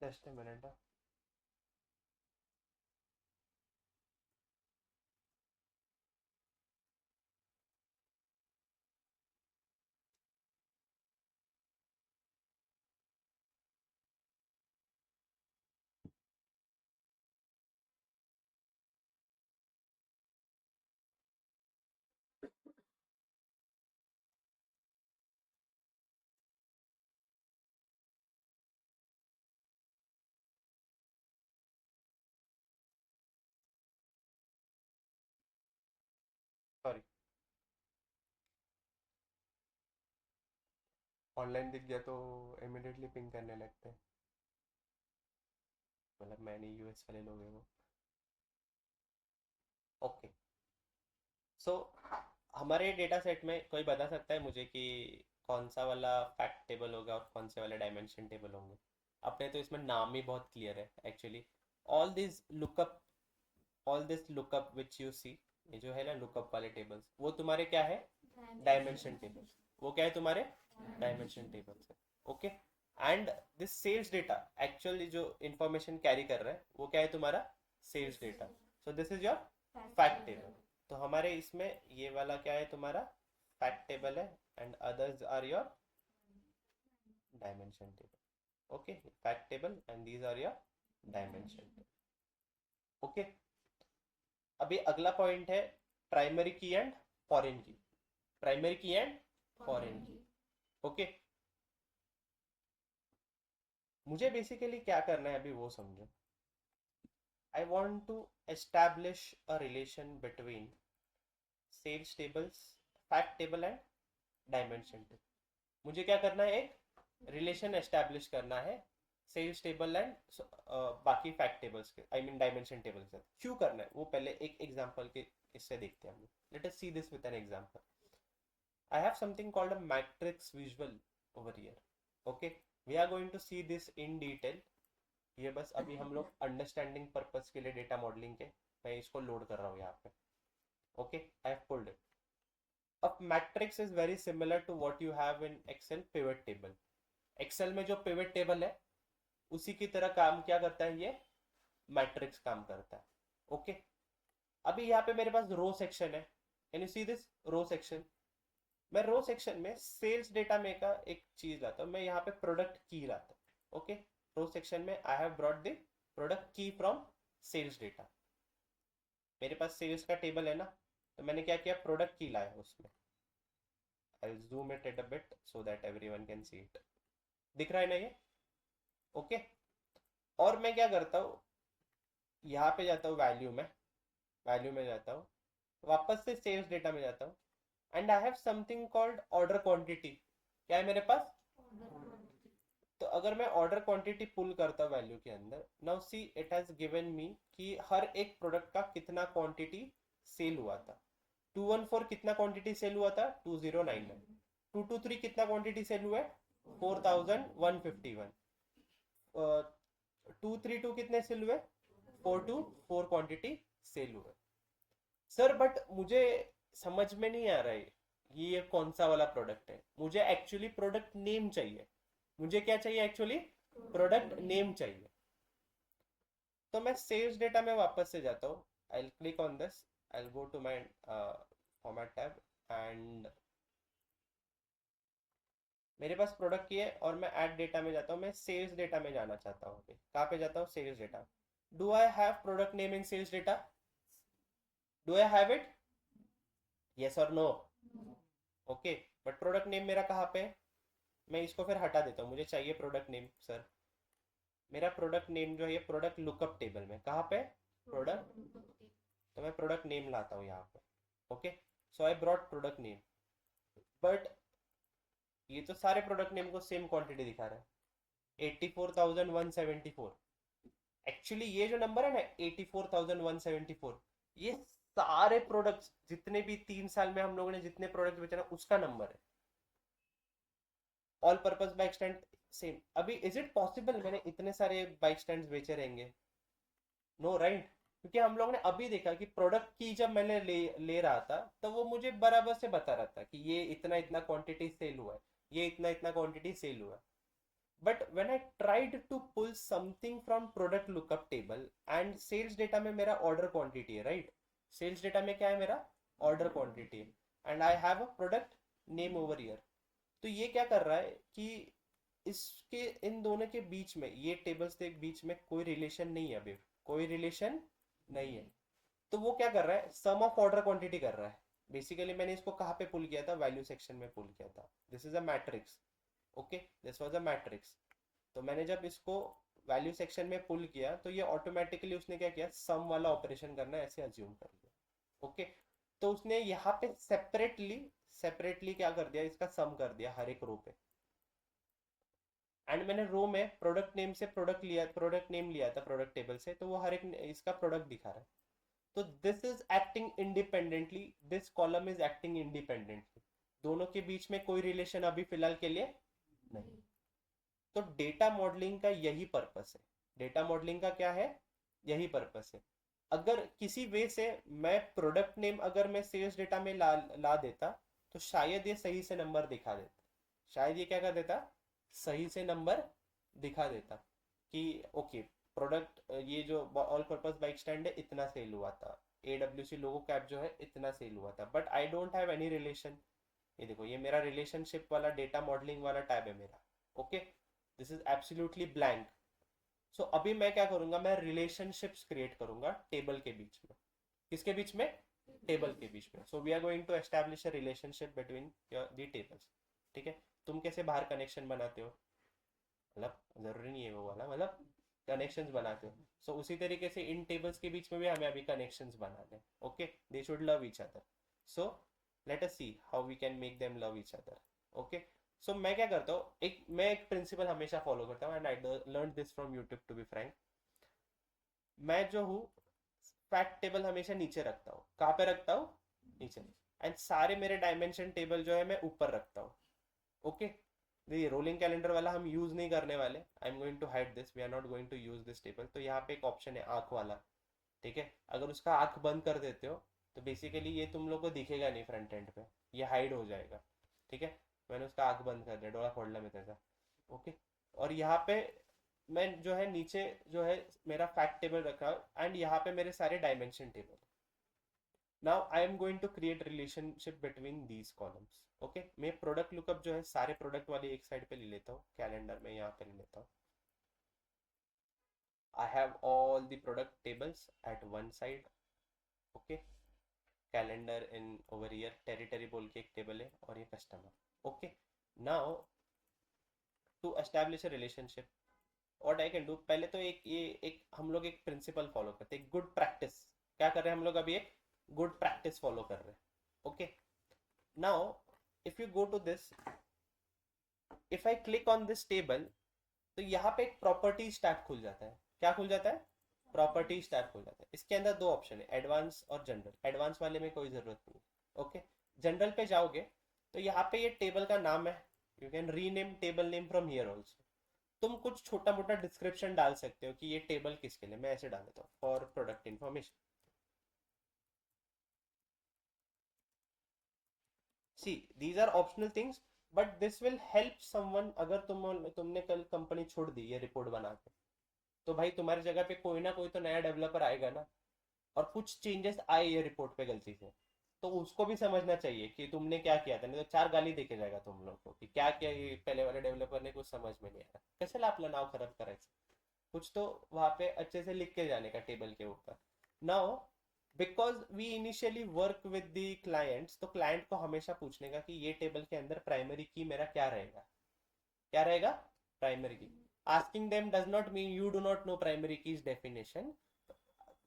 Speaker 1: Just a minute. Sorry. Online दिख गया तो इमिडिएटली पिंग करने लगते हैं. मतलब मैं नहीं, यूएस वाले लोग हैं वो. ओके, सो हमारे डेटा सेट में कोई बता सकता है मुझे कि कौन सा वाला फैक्ट टेबल होगा और कौन से वाले डायमेंशन टेबल होंगे? अपने तो इसमें नाम ही बहुत क्लियर है actually. All this lookup, all this lookup which you see, ये जो है ना लुकअप वाले टेबल्स, वो तुम्हारे क्या है? Dimension tables. वो क्या है तुम्हारे? डायमेंशन टेबल्स है. Okay, and this sales data actually जो इंफॉर्मेशन कैरी कर रहा है वो क्या है तुम्हारा? Sales data. So this is your fact table. तो हमारे इसमें ये वाला क्या है तुम्हारा? फैक्ट टेबल है, and others are your dimension table. Okay, fact table and these are your dimension table. Okay, अभी अगला पॉइंट है primary key and foreign key. Primary key and foreign key. Okay, मुझे बेसिकली क्या करना है अभी वो समझो. I want to establish a relation between sales tables, fact table and dimension table. मुझे क्या करना है, एक रिलेशन एस्टैब्लिश करना है सेल्स टेबल एंड बाकी फैक्ट टेबल्स के, आई मीन डायमेंशन टेबल के साथ. क्यों करना है वो पहले एक एग्जांपल के इससे देखते हैं हम. Late us see this with an example. I have something called a matrix visual over here. Okay, we are going to see this in detail. ये बस अभी हम लोग अंडरस्टैंडिंग पर्पस के लिए डेटा मॉडलिंग के, मैं इसको लोड कर रहा हूँ यहाँ पे. Okay, I have pulled it. अब matrix is very similar to what you have in Excel pivot table. Excel में जो पिवट टेबल है उसी की तरह काम क्या करता है, ये मैट्रिक्स काम करता है. ओके, अभी यहाँ पे मेरे पास रो सेक्शन है. Can you see this row section? मैं रो सेक्शन में सेल्स डेटा में का एक चीज लाता हूँ, मैं यहाँ पे प्रोडक्ट की लाता हूँ. ओके, रो सेक्शन में I have brought the product की फ्रॉम सेल्स डेटा. मेरे पास सेल्स का टेबल है ना, तो मैंने क्या किया, प्रोडक्ट की लाया उसमें. I will zoom it at a bit so that everyone can see it. दिख रहा है ना ये? ओके, और मैं क्या करता हूँ, यहाँ पे जाता हूँ वैल्यू में जाता हूँ, वापस से सेल्स डेटा में जाता हूँ, and I have something called order quantity. क्या है मेरे पास? तो अगर मैं ऑर्डर क्वांटिटी पुल करता हूँ वैल्यू के अंदर, now see it has given me कि हर एक प्रोडक्ट का कितना क्वांटिटी सेल हुआ था. 214 कितना क्वांटिटी सेल हुआ था? 2099. 223 कितना क्वांटिटी सेल हुआ है? 4151. 232 कितने सेल हुए? 424 क्वांटिटी सेल हुए. सर बट मुझे समझ में नहीं आ रहा है ये कौन सा वाला प्रोडक्ट है. मुझे एक्चुअली प्रोडक्ट नेम चाहिए. मुझे क्या चाहिए एक्चुअली? प्रोडक्ट नेम चाहिए. तो मैं सेल्स डेटा में वापस से जाता हूँ. I click on this, I go to my format tab, and मेरे पास प्रोडक्ट की है और मैं ऐड डेटा में जाता हूँ. मैं सेल्स डेटा में जाना चाहता हूँ. कहाँ पे जाता हूँ? Sales data. Do I have product name in sales data? Do I have it? Yes और no? Okay, but product name मेरा कहाँ पे है? मैं इसको फिर हटा देता हूँ, मुझे चाहिए प्रोडक्ट नेम. सर मेरा प्रोडक्ट नेम जो है प्रोडक्ट लुकअप टेबल में कहाँ पे? प्रोडक्ट. तो मैं प्रोडक्ट नेम लाता हूँ यहाँ पे. Okay, so I brought product name, but ये तो सारे प्रोडक्ट नेम को सेम क्वांटिटी दिखा रहा है, 84,174. एक्चुअली ये जो नंबर है ना 84,174, ये सारे प्रोडक्ट्स जितने भी 3 साल में हम लोगों ने जितने प्रोडक्ट बेचे ना उसका नंबर है. All purpose bike stand same. अभी इज इट पॉसिबल मैंने इतने सारे बाइक स्टैंड बेचे रहेंगे? No right. क्योंकि हम लोगों ने अभी देखा कि प्रोडक्ट की जब मैंने ले रहा था तो वो मुझे बराबर से बता रहा था कि ये इतना इतना क्वांटिटी सेल हुआ है, ये इतना इतना क्वांटिटी सेल हुआ है. But when I tried to pull something from product lookup table, and sales data में मेरा ऑर्डर क्वांटिटी है, राइट? सेल्स डेटा में क्या है मेरा? ऑर्डर क्वांटिटी है, and I have a product name over here. तो ये क्या कर रहा है कि इसके इन दोनों के बीच में, ये टेबल्स के बीच में कोई रिलेशन नहीं है. अभी कोई रिलेशन नहीं है. तो वो क्या कर रहा है? सम ऑफ ऑर्डर क्वांटिटी कर रहा है. बेसिकली मैंने इसको कहाँ पे पुल किया था? वैल्यू सेक्शन में पुल किया था. This is a matrix. Okay, this was a matrix. तो मैंने जब इसको वैल्यू सेक्शन में पुल किया तो ये ऑटोमेटिकली उसने क्या किया, सम वाला ऑपरेशन करना है ऐसे अज्यूम कर लिया. ओके, तो उसने यहाँ पे सेपरेटली क्या कर दिया, इसका सम कर दिया हर एक रो पे. एंड मैंने रो में प्रोडक्ट नेम से प्रोडक्ट नेम लिया था प्रोडक्ट टेबल से, तो वो हर एक इसका प्रोडक्ट दिखा रहा है. तो this is acting independently, this column is acting independently. दोनों के बीच में कोई रिलेशन अभी फिलहाल के लिए नहीं. तो डेटा मॉडलिंग का यही पर्पस है. डेटा मॉडलिंग का क्या है? यही पर्पस है. अगर किसी वे से मैं प्रोडक्ट नेम अगर मैं सेल्स डेटा में ला देता तो शायद ये सही से नंबर दिखा देता. शायद ये क्या कर देता, सही से नंबर दिखा देता कि ओके प्रोडक्ट ये जो ऑल पर्पस बाइक स्टैंड है इतना सेल हुआ था, AWC लोगो कैप जो है इतना सेल हुआ था. But I don't have any relation. ये देखो, ये मेरा रिलेशनशिप वाला डेटा मॉडलिंग वाला टैब है मेरा. Okay, this is absolutely blank. So अभी मैं क्या करूंगा, मैं रिलेशनशिप्स क्रिएट करूंगा टेबल के बीच में. किसके बीच में? टेबल के बीच में. So we are going to establish a relationship between the tables. ठीक है, तुम कैसे बाहर कनेक्शन बनाते हो, मतलब जरूरी नहीं है वो वाला, मतलब कनेक्शंस बनाते हो। सो उसी तरीके से इन टेबल्स के बीच में भी हमें अभी कनेक्शंस बनाने हैं। Okay, they should love each other. So let us see how we can make them love each other. Okay, so मैं क्या करता हूँ, मैं एक प्रिंसिपल हमेशा फॉलो करता हूँ, and I learn this from YouTube to be frank. मैं जो हूँ फैक्ट टेबल हमेशा नीचे रखता हूँ। कहाँ पे रखता हूँ? नीचे। एंड सारे मेरे डायमेंशन टेबल जो है मैं ऊपर रखता हूँ। ओके, ये रोलिंग कैलेंडर वाला हम यूज नहीं करने वाले। I am going to hide this, we are not going to use this table. तो यहाँ पे एक ऑप्शन है आंख वाला, ठीक है। अगर उसका आंख बंद कर देते हो तो बेसिकली ये तुम लोग को दिखेगा नहीं फ्रंट एंड पे, ये हाइड हो जाएगा, ठीक है। मैंने उसका आंख बंद कर दिया, डोळा फोड़ला में त्याचा। ओके, और यहाँ पे मैं जो है नीचे जो है मेरा फैक्ट टेबल रखा है, एंड यहाँ पे मेरे सारे dimension table. Now I am going to create relationship between these columns. Okay, मैं प्रोडक्ट लुकअप जो है सारे प्रोडक्ट वाले एक साइड पे ले लेता हूँ, कैलेंडर में यहाँ पे ले लेता हूँ। I have all the product tables at one side. Okay, calendar in over year, territory बोल के एक टेबल है, और ये customer. Okay, now to establish a relationship what I can do, पहले तो एक हम लोग एक प्रिंसिपल फॉलो करते हैं, गुड प्रैक्टिस। क्या कर रहे हैं हम लोग अभी? एक गुड प्रैक्टिस फॉलो कर रहे हैं। Okay, now if you go to this, if I click on this table, तो यहाँ पे एक प्रॉपर्टीज टैब खुल जाता है। क्या खुल जाता है? प्रॉपर्टीज टैब खुल जाता है। इसके अंदर दो ऑप्शन है, एडवांस और जनरल। एडवांस वाले में कोई जरूरत नहीं है। ओके, जनरल पे जाओगे तो यहाँ पे ये टेबल का नाम है, you can rename table name from here also. तुम कुछ छोटा मोटा डिस्क्रिप्शन डाल सकते हो कि ये टेबल किसके लिए। मैं ऐसे डाल देता हूँ, for product information. See, these are optional things, but this will help someone. अगर तुमने कल कंपनी छोड़ दी ये रिपोर्ट बना के, तो भाई तुम्हारी जगह पे कोई ना कोई तो नया डेवलपर आएगा ना, और कुछ चेंजेस आए ये रिपोर्ट पे गलती से, तो उसको भी समझना चाहिए कि तुमने क्या किया था। नहीं तो चार गाली देके जाएगा तुम लोग को कि क्या किया ये पहले वाले डेवलपर ने, कुछ समझ में नहीं आया, कशाला आपलं नाव खराब करायचं। कुछ तो वहां पे अच्छे से लिख के जाने का टेबल के ऊपर। Now because we initially work with the clients, तो क्लाइंट को हमेशा पूछने का कि ये टेबल के अंदर प्राइमरी की मेरा क्या रहेगा, क्या रहेगा? प्राइमरी की। Asking them does not mean you do not know primary keys definition.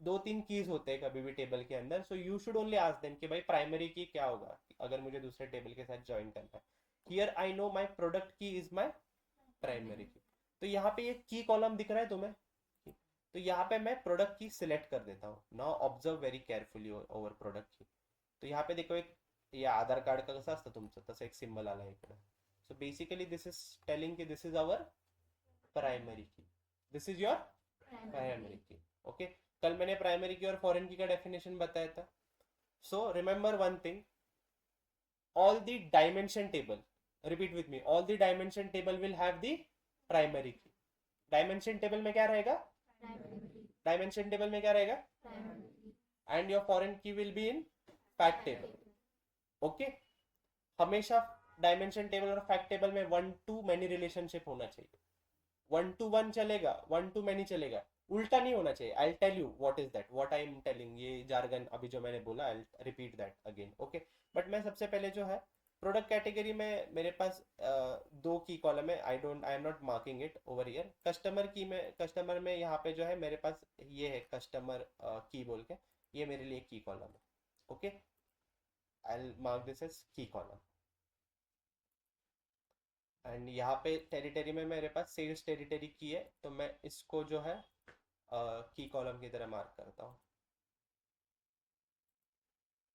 Speaker 1: दो तीन कीज होते हैं कभी भी टेबल के अंदर, so you should only ask them कि भाई प्राइमरी की क्या होगा अगर मुझे दूसरे टेबल के साथ ज्वाइन करना है। Here I know my product की इज माई प्राइमरी की। तो यहाँ पे ये की कॉलम दिख रहा है तुम्हें, तो यहाँ पे मैं प्रोडक्ट की सिलेक्ट कर देता हूँ। Now observe very carefully over product की। तो यहाँ पे देखो एक, ये आधार कार्ड का कसं असतं तुमचं तसं एक सिम्बल आला इकडे। So basically this is telling की दिस इज आवर प्राइमरी की, दिस इज योर प्राइमरी की। ओके, कल मैंने प्राइमरी की और फॉरेन की का डेफिनेशन बताया था। So remember one thing, all the dimension table, repeat with me, all the dimension table will have the primary key। dimension table में क्या रहेगा? dimension table में क्या रहेगा? and your foreign key will be in fact table। okay, हमेशा डायमेंशन टेबल और फैक्ट टेबल में वन टू मैनी रिलेशनशिप होना चाहिए। वन टू वन चलेगा, वन टू मैनी चलेगा, उल्टा नहीं होना चाहिए। I tell you what is that, what I am telling, ये जार्गन अभी जो मैंने बोला, I repeat that again. Okay, but मैं सबसे पहले जो है प्रोडक्ट कैटेगरी में मेरे पास दो की कॉलम है। I am not marking it over here. Customer में यहाँ पे जो है मेरे पास ये है कस्टमर की बोल के, ये मेरे लिए की कॉलम है। Okay, I mark this as key column. And यहाँ पे टेरिटरी में मेरे पास सेल्स टेरिटरी की है, तो मैं इसको जो है की कॉलम की तरह मार्क करता हूँ।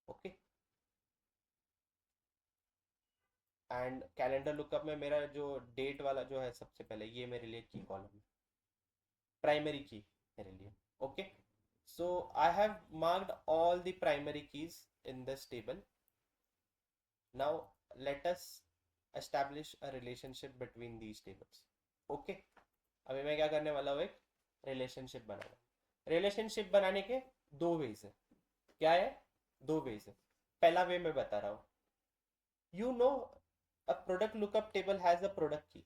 Speaker 1: ओके, एंड कैलेंडर लुकअप में मेरा जो डेट वाला जो है सबसे पहले, ये मेरे लिए की कॉलम है, प्राइमरी की मेरे लिए। Okay, so I have marked all the primary keys in this table. Now let us establish a relationship between these tables. Okay, अभी मैं क्या करने वाला हूँ, एक रिलेशनशिप बनाना। रिलेशनशिप बनाने के दो वेज है। क्या है? दो वेज है। पहला वे मैं बता रहा हूँ, you know a product lookup table has a product key,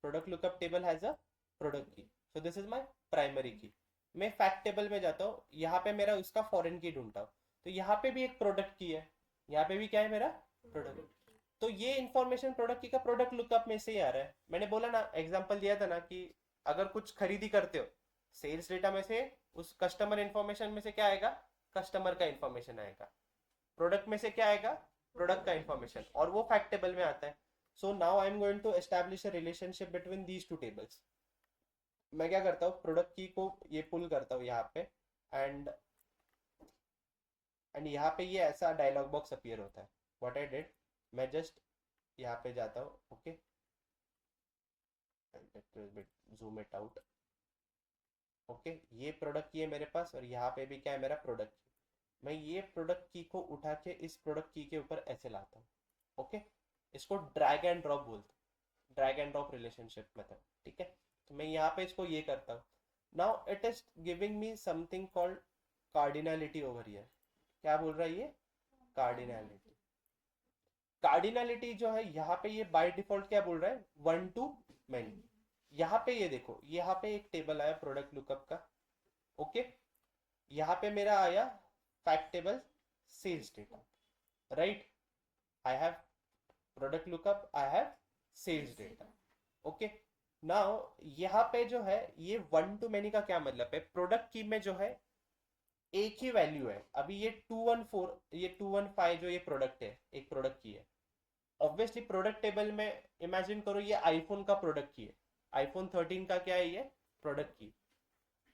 Speaker 1: product lookup table has a product key, so this is my primary key. मैं फैक्ट टेबल में जाता हूँ, यहाँ पे मेरा उसका फॉरेन की ढूंढता हूँ, तो यहाँ पे भी एक प्रोडक्ट की है, यहाँ पे भी क्या है मेरा? प्रोडक्ट। तो ये इंफॉर्मेशन प्रोडक्ट की का प्रोडक्ट लुकअप में से ही आ रहा है। मैंने बोला ना, एग्जांपल दिया था ना कि अगर कुछ खरीदी करते हो, सेल्स डेटा में से उस कस्टमर इंफॉर्मेशन में से क्या आएगा, कस्टमर का इंफॉर्मेशन आएगा। प्रोडक्ट में से क्या आएगा, प्रोडक्ट का इंफॉर्मेशन, और वो फैक्ट टेबल में आता है। So now I am going to establish a relationship between these two tables. मैं क्या करता हूँ, प्रोडक्ट की को ये पुल करता हूँ यहाँ पे, एंड यहाँ पे ये ऐसा डायलॉग बॉक्स अपीयर होता है। व्हाट आई डिड, मैं जस्ट यहाँ पे जाता हूँ। Okay, zoom it out. Okay, ये प्रोडक्ट की है मेरे पास, और यहाँ पे भी क्या है, मेरा प्रोडक्ट की। मैं ये प्रोडक्ट की को उठा के इस प्रोडक्ट की के ऊपर ऐसे लाता हूँ। ओके, इसको ड्रैग एंड ड्रॉप बोलते हैं, drag and drop relationship method. ठीक है, तो मैं यहाँ पे इसको ये करता हूँ। Now it is giving me something called cardinality over here. क्या बोल रहा है ये, कार्डिनलिटी। कार्डिनलिटी जो है यहाँ पे, ये बाय डिफॉल्ट क्या बोल रहा है, 1 to many। यहाँ पे ये देखो, यहाँ पे एक टेबल आया प्रोडक्ट लुकअप का। ओके, यहाँ पे मेरा आया fact table sales data, right. I have product lookup, I have sales data. Okay, now यहाँ पे जो है ये 1 to many का क्या मतलब है, प्रोडक्ट की में जो है एक ही वैल्यू है। अभी ये 214, ये 215 जो ये प्रोडक्ट है, एक प्रोडक्ट की है। ऑब्वियसली प्रोडक्ट टेबल में इमेजिन करो ये आईफोन का प्रोडक्ट की है, आईफोन 13 का क्या है ये, प्रोडक्ट की।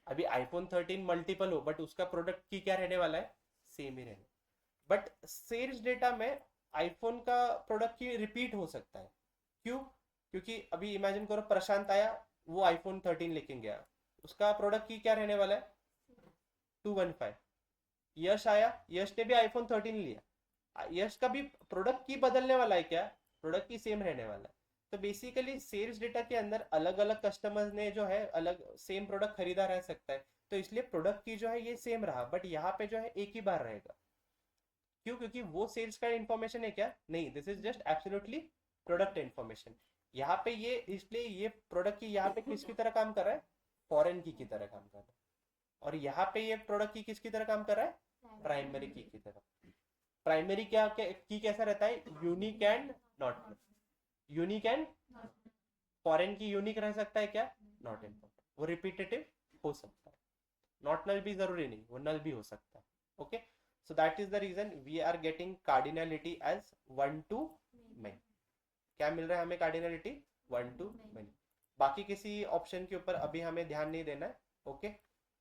Speaker 1: अभी आईफोन 13 मल्टीपल हो, बट उसका प्रोडक्ट की क्या रहने वाला है, सेम ही रहने। बट सेल्स डेटा में आईफोन का प्रोडक्ट की रिपीट हो सकता है। क्यों, क्योंकि अभी इमेजिन करो प्रशांत आया, वो आईफोन 13 लेके गया, उसका प्रोडक्ट की क्या रहने वाला है, 215। यश आया, यश ने भी आईफोन 13 लिया, यश का भी प्रोडक्ट की बदलने वाला है क्या, प्रोडक्ट की सेम रहने वाला है। तो बेसिकली सेल्स डेटा के अंदर अलग अलग कस्टमर्स ने जो है अलग सेम प्रोडक्ट खरीदा रह सकता है, तो इसलिए प्रोडक्ट की जो है ये सेम रहा, बट यहाँ पे जो है एक ही बार रहेगा। क्यों, क्योंकि वो सेल्स का इंफॉर्मेशन है क्या, नहीं, this is just absolutely product information. यहाँ पे ये, इसलिए ये प्रोडक्ट की यहाँ पे किसकी तरह काम कर रहा है, फॉरेन की तरह काम कर रहा है। और यहाँ पे ये प्रोडक्ट की किसकी तरह काम कर रहा है, प्राइमरी की तरह। प्राइमरी क्या की कैसा रहता है, unique and not, unique and foreign की यूनिक रह सकता है क्या, नॉट इम्पोर्टेंट, वो रिपीटेटिव हो सकता है। नॉट नल भी जरूरी नहीं, वो नल भी हो सकता है। Okay, so that is the reason we are getting cardinality as 1 to many। क्या मिल रहा है हमें, कार्डिनलिटी 1 to many। बाकी किसी ऑप्शन के ऊपर अभी हमें ध्यान नहीं देना है। Okay,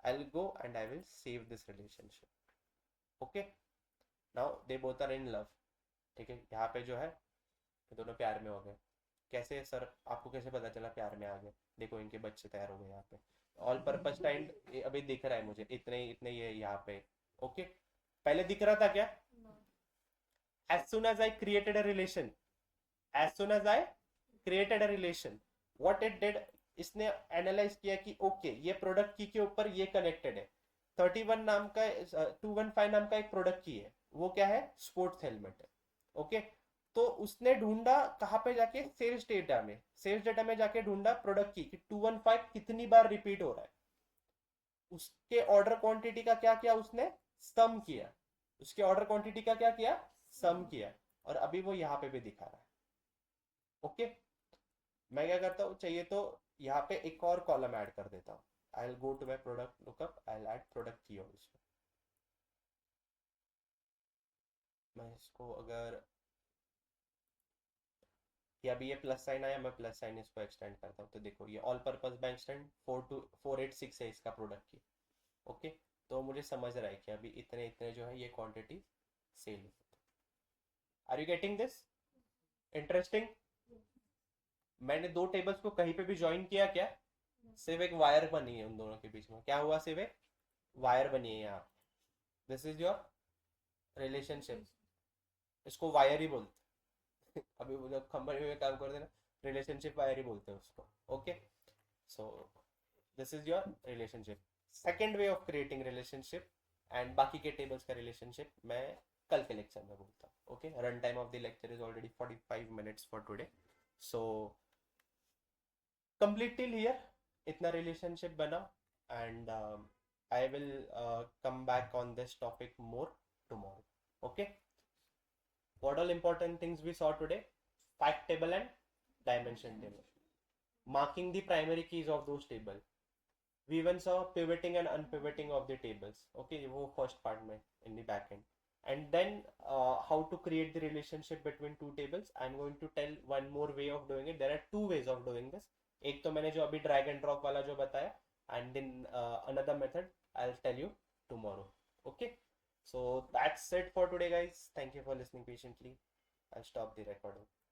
Speaker 1: I will go and I will save this relationship. Okay, now they both are in love. ठीक है, यहाँ पे जो है ये दोनों प्यार में हो गए। कैसे सर, आपको कैसे पता चला प्यार में आ गए, देखो इनके बच्चे तैयार हो गए यहाँ पे। ऑल पर्पज टाइम अभी दिख रहा है मुझे, इतने इतने ये यहाँ पे। ओके, पहले दिख रहा था क्या, as soon as I created a relation, as soon as I created a relation, what it did, इसने एनालाइज किया कि ओके ये प्रोडक्ट की के ऊपर ये कनेक्टेड है। 31 नाम का 215 नाम का एक प्रोडक्ट की है, वो क्या है, स्पोर्ट्स हेलमेट है। ओके, तो उसने ढूंढा कहाँ पे जाके, सेल्स डेटा में, सेल्स डेटा में जाके ढूंढा प्रोडक्ट की कि 215 कितनी बार रिपीट हो रहा है। उसके ऑर्डर क्वांटिटी का क्या किया उसने, सम किया, उसके ऑर्डर क्वांटिटी का क्या किया, सम किया, और अभी वो यहाँ पे भी दिखा रहा है। ओके, मैं क्या करता हूँ, चाहिए तो यहाँ पे एक और कॉलम ऐड कर देता हूँ। I will go to my product lookup, I will add product key also. मैं इसको अगर, कि अभी ये प्लस साइन आया, मैं प्लस साइन इसको एक्सटेंड करता हूँ, तो देखो ये ऑल पर्पस बैंक स्टैंड 42486 है इसका प्रोडक्ट की। ओके, तो मुझे समझ रहा है कि अभी इतने इतने जो है ये क्वांटिटी सेल होती है। Are you getting this, interesting. मैंने दो टेबल्स को कहीं पे भी ज्वाइन किया क्या, सिर्फ एक वायर बनी है उन दोनों के बीच में, क्या हुआ, सिर्फ एक वायर बनी है यहाँ। दिस इज योर रिलेशनशिप, इसको वायर ही बोलते हैं। अभी वो जब कंपनी में काम करते हैं ना, रिलेशनशिप वायर ही बोलते हैं उसको। Okay, so this is your relationship, second way of creating relationship. And बाकी के टेबल्स का रिलेशनशिप मैं कल के लेक्चर में बोलता हूँ। Okay, run time of the lecture is already 45 minutes for today. So complete till here, इतना रिलेशनशिप बना, and I will come back on this topic more tomorrow. Okay, what all important things we saw today, fact table and dimension table, marking the primary keys of those table. We even saw pivoting and unpivoting of the tables. Okay, वो first part में in the backend. And then how to create the relationship between two tables. I'm going to tell one more way of doing it. There are two ways of doing this. एक तो मैंने जो अभी drag and drop वाला जो बताया, and then another method I'll tell you tomorrow. Okay, so that's it for today, guys. Thank you for listening patiently. I'll stop the recording.